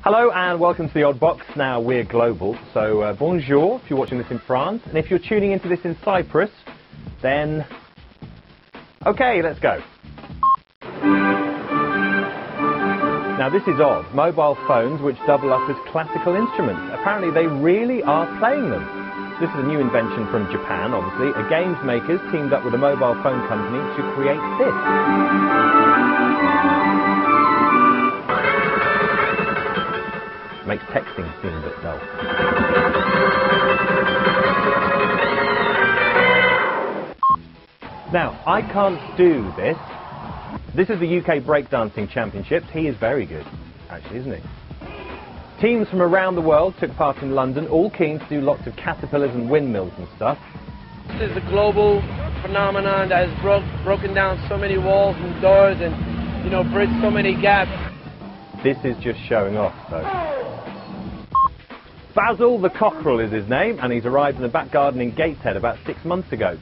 Hello and welcome to The Odd Box. Now we're global, so bonjour if you're watching this in France, and if you're tuning into this in Cyprus, then okay, let's go. Now this is odd. Mobile phones which double up as classical instruments. Apparently they really are playing them. This is a new invention from Japan, obviously. A games makers teamed up with a mobile phone company to create this. Makes texting seem a bit dull. Now, I can't do this. This is the UK Breakdancing Championships. He is very good, actually, isn't he? Teams from around the world took part in London, all keen to do lots of caterpillars and windmills and stuff. This is a global phenomenon that has broken down so many walls and doors and, bridged so many gaps. This is just showing off, though. Basil the Cockerel is his name, and he's arrived in the back garden in Gateshead about 6 months ago.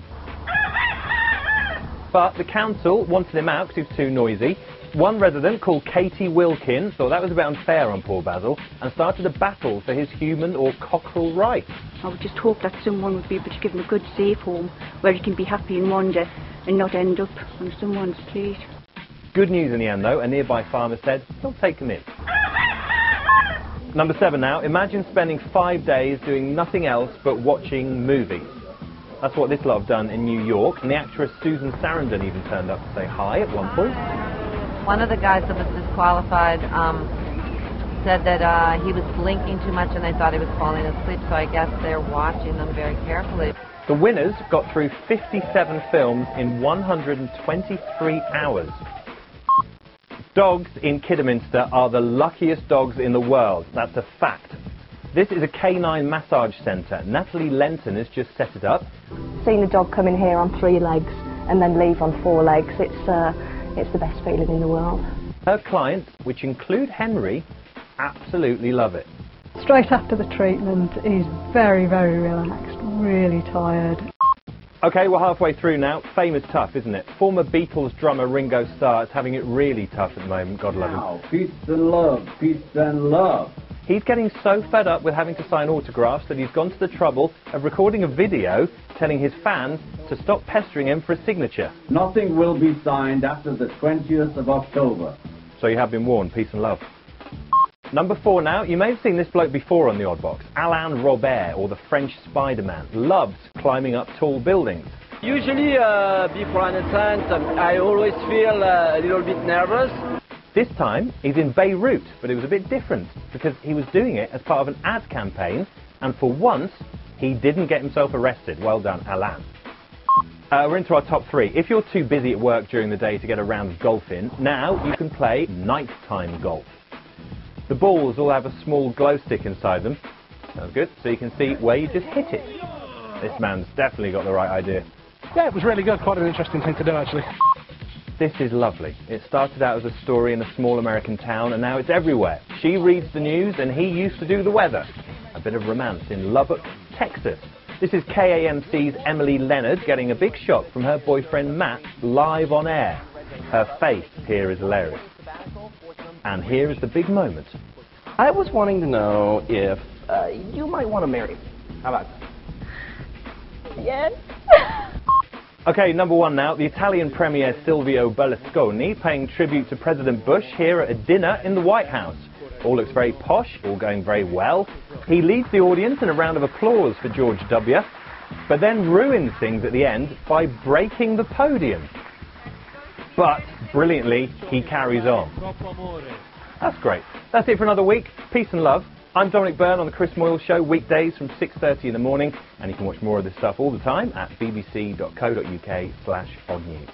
But the council wanted him out because he was too noisy. One resident called Katie Wilkins thought that was a bit unfair on poor Basil and started a battle for his human or cockerel rights. I would just hope that someone would be able to give him a good safe home where he can be happy and wander and not end up on someone's plate. Good news in the end though, a nearby farmer said he'll take him in. Number 7 now. Imagine spending 5 days doing nothing else but watching movies. That's what this lot have done in New York, and the actress Susan Sarandon even turned up to say hi at one point. One of the guys that was disqualified said that he was blinking too much and they thought he was falling asleep, so I guess they're watching them very carefully. The winners got through 57 films in 123 hours. Dogs in Kidderminster are the luckiest dogs in the world. That's a fact. This is a canine massage centre. Natalie Lenton has just set it up. Seeing a dog come in here on 3 legs and then leave on 4 legs, it's the best feeling in the world. Her clients, which include Henry, absolutely love it. Straight after the treatment, he's very, very relaxed, really tired. OK, we're halfway through now. Fame is tough, isn't it? Former Beatles drummer Ringo Starr is having it really tough at the moment, God love him. Peace and love, peace and love. He's getting so fed up with having to sign autographs that he's gone to the trouble of recording a video telling his fans to stop pestering him for a signature. Nothing will be signed after the 20th of October. So you have been warned, peace and love. Number 4 now. You may have seen this bloke before on The Odd Box. Alain Robert, or the French Spider-Man, loves climbing up tall buildings. Usually, before an ascent, I always feel a little bit nervous. This time, he's in Beirut, but it was a bit different because he was doing it as part of an ad campaign, and for once, he didn't get himself arrested. Well done, Alain. We're into our top 3. If you're too busy at work during the day to get a round of golf in, now you can play nighttime golf. The balls all have a small glow stick inside them. Sounds good. So you can see where you just hit it. This man's definitely got the right idea. Yeah, it was really good. Quite an interesting thing to do, actually. This is lovely. It started out as a story in a small American town, and now it's everywhere. She reads the news, and he used to do the weather. A bit of romance in Lubbock, Texas. This is KAMC's Emily Leonard getting a big shot from her boyfriend Matt live on air. Her face here is hilarious. And here is the big moment. I was wanting to know if you might want to marry me. How about that? Yes. OK, number 1 now. The Italian Premier Silvio Berlusconi paying tribute to President Bush here at a dinner in the White House. All looks very posh, all going very well. He leads the audience in a round of applause for George W., but then ruins things at the end by breaking the podium. But, brilliantly, he carries on. That's great. That's it for another week. Peace and love. I'm Dominic Byrne on The Chris Moyle Show, weekdays from 6:30 in the morning, and you can watch more of this stuff all the time at bbc.co.uk/oddnews.